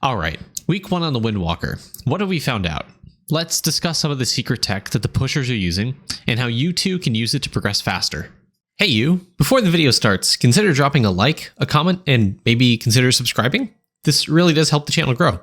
All right, week 1 on the Windwalker. What have we found out? Let's discuss some of the secret tech that the pushers are using and how you too can use it to progress faster. Hey you, before the video starts, consider dropping a like, a comment, and maybe consider subscribing. This really does help the channel grow.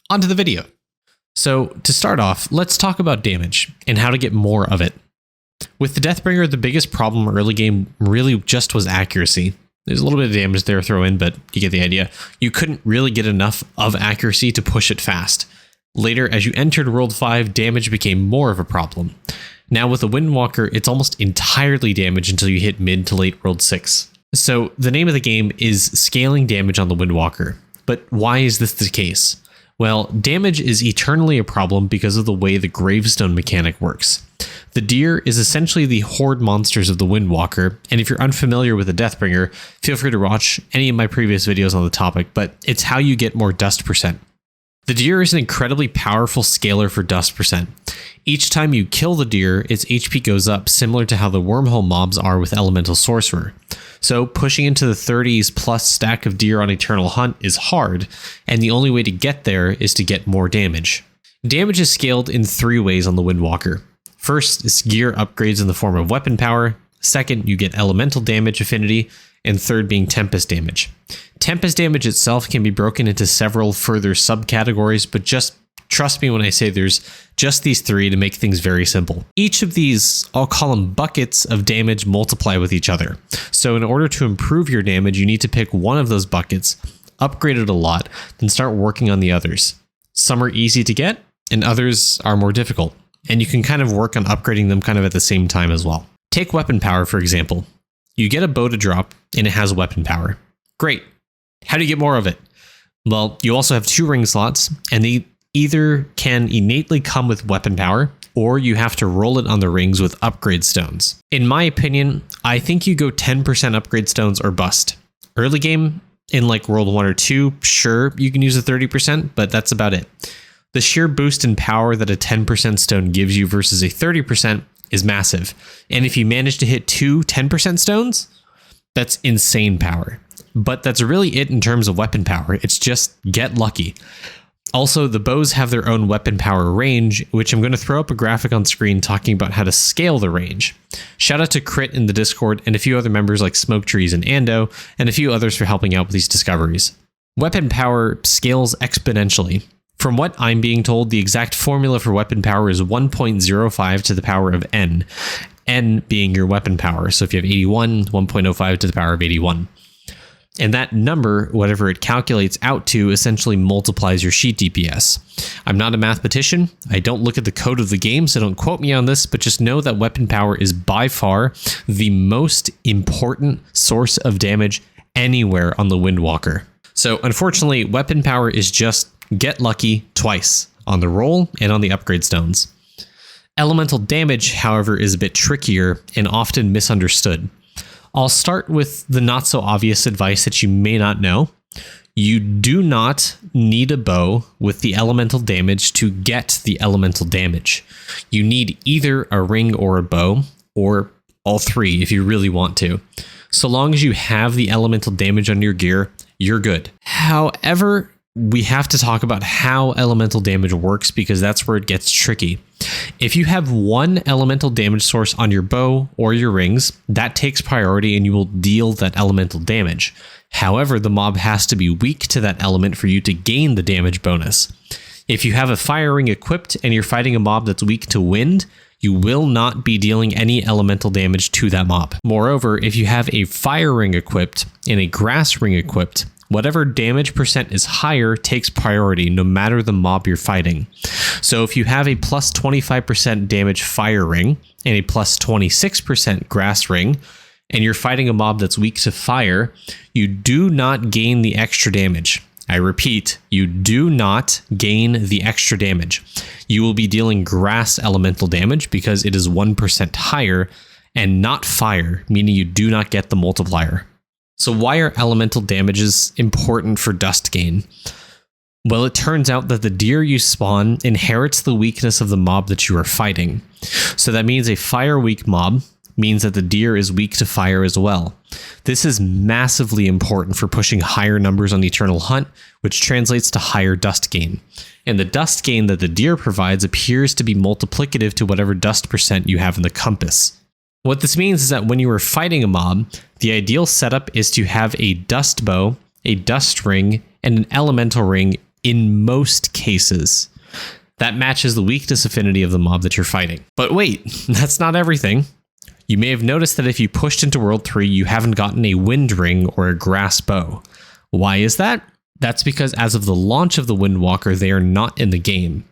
On to the video. So to start off, let's talk about damage and how to get more of it. With the Deathbringer, the biggest problem early game really just was accuracy. There's a little bit of damage there throw in, but you get the idea. You couldn't really get enough of accuracy to push it fast. Later, as you entered World 5, damage became more of a problem. Now with the Windwalker, it's almost entirely damage until you hit mid to late World 6. So the name of the game is scaling damage on the Windwalker. But why is this the case? Well, damage is eternally a problem because of the way the gravestone mechanic works. The deer is essentially the horde monsters of the Windwalker, and if you're unfamiliar with the Deathbringer, feel free to watch any of my previous videos on the topic, but it's how you get more dust percent. The deer is an incredibly powerful scaler for dust percent. Each time you kill the deer, its HP goes up, similar to how the wormhole mobs are with Elemental Sorcerer. So pushing into the 30s plus stack of deer on Eternal Hunt is hard, and the only way to get there is to get more damage. Damage is scaled in 3 ways on the Windwalker. First is gear upgrades in the form of weapon power. Second, you get elemental damage affinity. And third being Tempest damage. Tempest damage itself can be broken into several further subcategories, but just trust me when I say there's just these 3 to make things very simple. Each of these, I'll call them buckets of damage, multiply with each other. So in order to improve your damage, you need to pick one of those buckets, upgrade it a lot, then start working on the others. Some are easy to get, and others are more difficult. And you can kind of work on upgrading them kind of at the same time as well. Take weapon power, for example. You get a bow to drop, and it has weapon power. Great. How do you get more of it? Well, you also have 2 ring slots, and they either can innately come with weapon power, or you have to roll it on the rings with upgrade stones. In my opinion, I think you go 10% upgrade stones or bust. Early game, in like World 1 or 2, sure, you can use a 30%, but that's about it. The sheer boost in power that a 10% stone gives you versus a 30% is massive. And if you manage to hit 2 10% stones, that's insane power. But that's really it in terms of weapon power. It's just get lucky. Also, the bows have their own weapon power range, which I'm going to throw up a graphic on screen talking about how to scale the range. Shout out to Crit in the Discord and a few other members like Smoke Trees and Ando, and a few others for helping out with these discoveries. Weapon power scales exponentially. From what I'm being told, the exact formula for weapon power is 1.05 to the power of n, n being your weapon power. So if you have 81, 1.05 to the power of 81. And that number, whatever it calculates out to, essentially multiplies your sheet DPS. I'm not a mathematician. I don't look at the code of the game, so don't quote me on this, but just know that weapon power is by far the most important source of damage anywhere on the Windwalker. So unfortunately, weapon power is just get lucky twice on the roll and on the upgrade stones. Elemental damage, however, is a bit trickier and often misunderstood. I'll start with the not so obvious advice that you may not know. You do not need a bow with the elemental damage to get the elemental damage. You need either a ring or a bow, or all 3 if you really want to. So long as you have the elemental damage on your gear, you're good. However, we have to talk about how elemental damage works because that's where it gets tricky. If you have one elemental damage source on your bow or your rings, that takes priority and you will deal that elemental damage. However, the mob has to be weak to that element for you to gain the damage bonus. If you have a fire ring equipped and you're fighting a mob that's weak to wind, you will not be dealing any elemental damage to that mob. Moreover, if you have a fire ring equipped and a grass ring equipped, whatever damage percent is higher takes priority no matter the mob you're fighting. So if you have a plus 25% damage fire ring and a plus 26% grass ring, and you're fighting a mob that's weak to fire, you do not gain the extra damage. I repeat, you do not gain the extra damage. You will be dealing grass elemental damage because it is 1% higher and not fire, meaning you do not get the multiplier. So why are elemental damages important for dust gain? Well, it turns out that the deer you spawn inherits the weakness of the mob that you are fighting. So that means a fire weak mob means that the deer is weak to fire as well. This is massively important for pushing higher numbers on Eternal Hunt, which translates to higher dust gain. And the dust gain that the deer provides appears to be multiplicative to whatever dust percent you have in the compass. What this means is that when you are fighting a mob, the ideal setup is to have a dust bow, a dust ring, and an elemental ring in most cases. That matches the weakness affinity of the mob that you're fighting. But wait, that's not everything. You may have noticed that if you pushed into World 3, you haven't gotten a wind ring or a grass bow. Why is that? That's because as of the launch of the Windwalker, they are not in the game.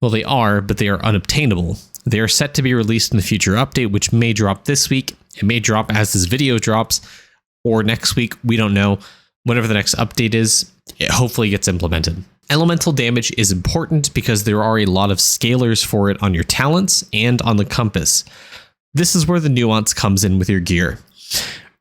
Well, they are, but they are unobtainable. They are set to be released in the future update, which may drop this week. It may drop as this video drops, or next week. We don't know. Whenever the next update is, it hopefully gets implemented. Elemental damage is important because there are a lot of scalars for it on your talents and on the compass. This is where the nuance comes in with your gear.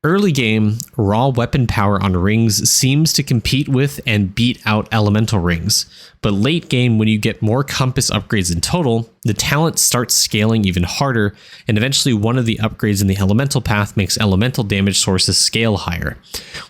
Early game, raw weapon power on rings seems to compete with and beat out elemental rings, but late game, when you get more compass upgrades in total, the talent starts scaling even harder, and eventually one of the upgrades in the elemental path makes elemental damage sources scale higher,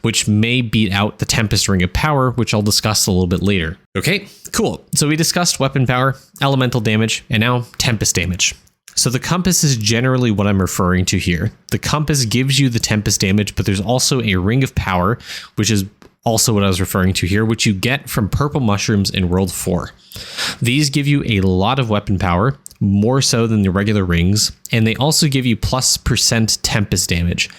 which may beat out the Tempest Ring of Power, which I'll discuss a little bit later. Okay, cool. So we discussed weapon power, elemental damage, and now Tempest damage. So the compass is generally what I'm referring to here. The compass gives you the Tempest damage, but there's also a Ring of Power, which is also what I was referring to here, which you get from purple mushrooms in World 4. These give you a lot of weapon power, more so than the regular rings, and they also give you +% Tempest damage.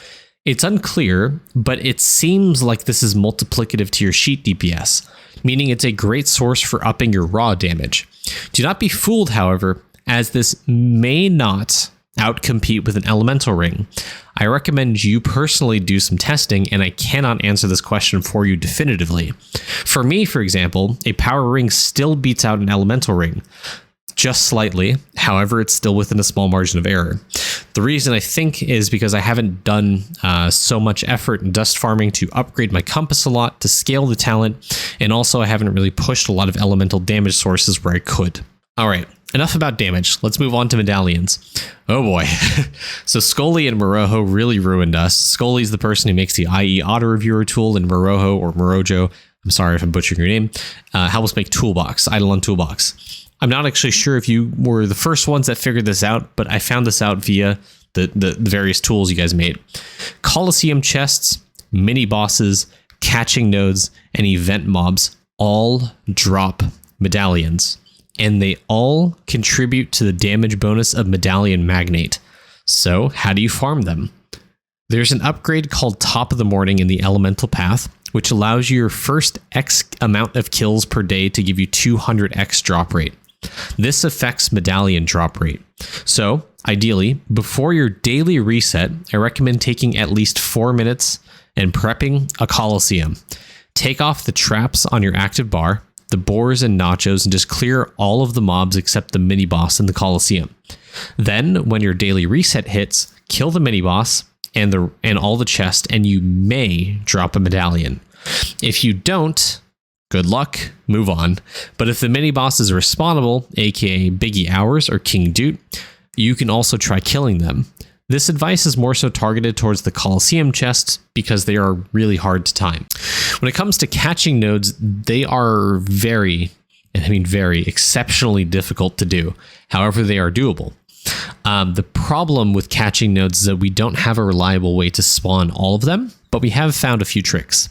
It's unclear, but it seems like this is multiplicative to your sheet DPS, meaning it's a great source for upping your raw damage. Do not be fooled, however, as this may not outcompete with an elemental ring. I recommend you personally do some testing, and I cannot answer this question for you definitively. For me, for example, a power ring still beats out an elemental ring, just slightly. However, it's still within a small margin of error. The reason I think is because I haven't done so much effort in dust farming to upgrade my compass a lot, to scale the talent, and also I haven't really pushed a lot of elemental damage sources where I could. All right. Enough about damage. Let's move on to medallions. Oh boy. So Scully and Morojo really ruined us. Scully's the person who makes the IE auto reviewer tool, and Morojo, or Morojo, I'm sorry if I'm butchering your name, helps make Toolbox, Idleon Toolbox. I'm not actually sure if you were the first ones that figured this out, but I found this out via the various tools you guys made. Coliseum chests, mini bosses, catching nodes, and event mobs all drop medallions, and they all contribute to the damage bonus of Medallion Magnate. So how do you farm them? There's an upgrade called Top of the Morning in the Elemental Path, which allows you your first X amount of kills per day to give you 200x drop rate. This affects Medallion drop rate. So ideally, before your daily reset, I recommend taking at least 4 minutes and prepping a Coliseum. Take off the traps on your active bar, the boars and nachos, and just clear all of the mobs except the mini boss in the Coliseum. Then, when your daily reset hits, kill the mini boss and all the chest, and you may drop a medallion. If you don't, good luck, move on. But if the mini boss is respawnable, aka Biggie Hours or King Doot, you can also try killing them. This advice is more so targeted towards the Coliseum chests because they are really hard to time. When it comes to catching nodes, they are very exceptionally difficult to do. However, they are doable. The problem with catching nodes is that we don't have a reliable way to spawn all of them, but we have found a few tricks.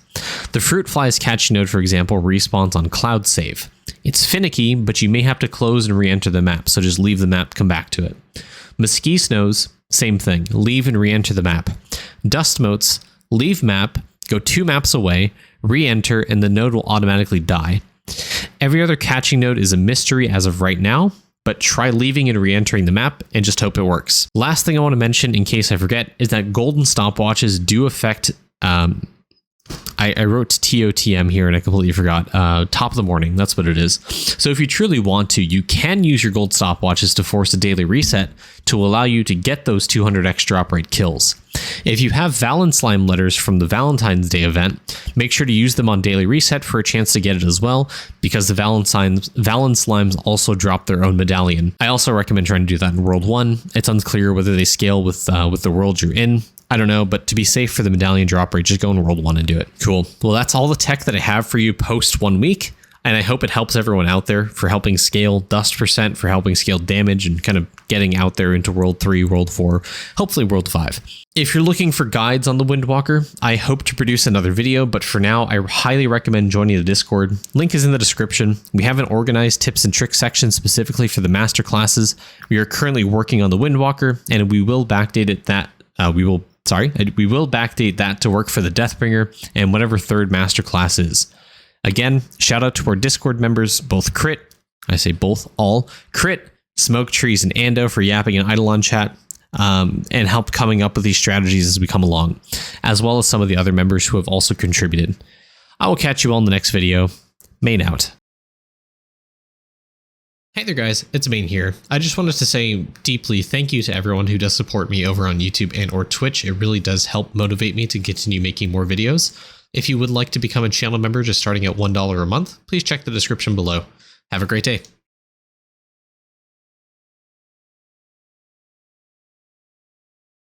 The Fruit Fly's catching node, for example, respawns on Cloud Save. It's finicky, but you may have to close and re-enter the map, so just leave the map, come back to it. Mesquite Snows, same thing, leave and re-enter the map. Dust Motes, leave map, go 2 maps away, re-enter, and the node will automatically die. Every other catching node is a mystery as of right now, but try leaving and re-entering the map and just hope it works. Last thing I want to mention, in case I forget, is that golden stopwatches do affect I wrote TOTM here and I completely forgot. Top of the morning, that's what it is. So if you truly want to, you can use your gold stopwatches to force a daily reset to allow you to get those 200x drop rate kills. If you have Valen Slime letters from the Valentine's Day event, make sure to use them on daily reset for a chance to get it as well, because the Valen Slimes also drop their own medallion. I also recommend trying to do that in World 1. It's unclear whether they scale with the world you're in. I don't know, but to be safe for the medallion drop rate, just go in World 1 and do it. Cool. Well, that's all the tech that I have for you post 1 week. And I hope it helps everyone out there for helping scale dust percent, for helping scale damage, and kind of getting out there into World 3, World 4, hopefully World 5. If you're looking for guides on the Windwalker, I hope to produce another video, but for now, I highly recommend joining the Discord. Link is in the description. We have an organized tips and tricks section specifically for the master classes. We are currently working on the Windwalker, and we will backdate it we will backdate that to work for the Deathbringer and whatever third master class is. Again, shout out to our Discord members, both Crit, I say both, all, Crit, Smoke Trees, and Ando for yapping in Idleon chat, and help coming up with these strategies as we come along, as well as some of the other members who have also contributed. I will catch you all in the next video. Main out. Hey there guys, it's Main here. I just wanted to say deeply thank you to everyone who does support me over on YouTube and or Twitch. It really does help motivate me to continue making more videos. If you would like to become a channel member just starting at $1 a month, please check the description below. Have a great day.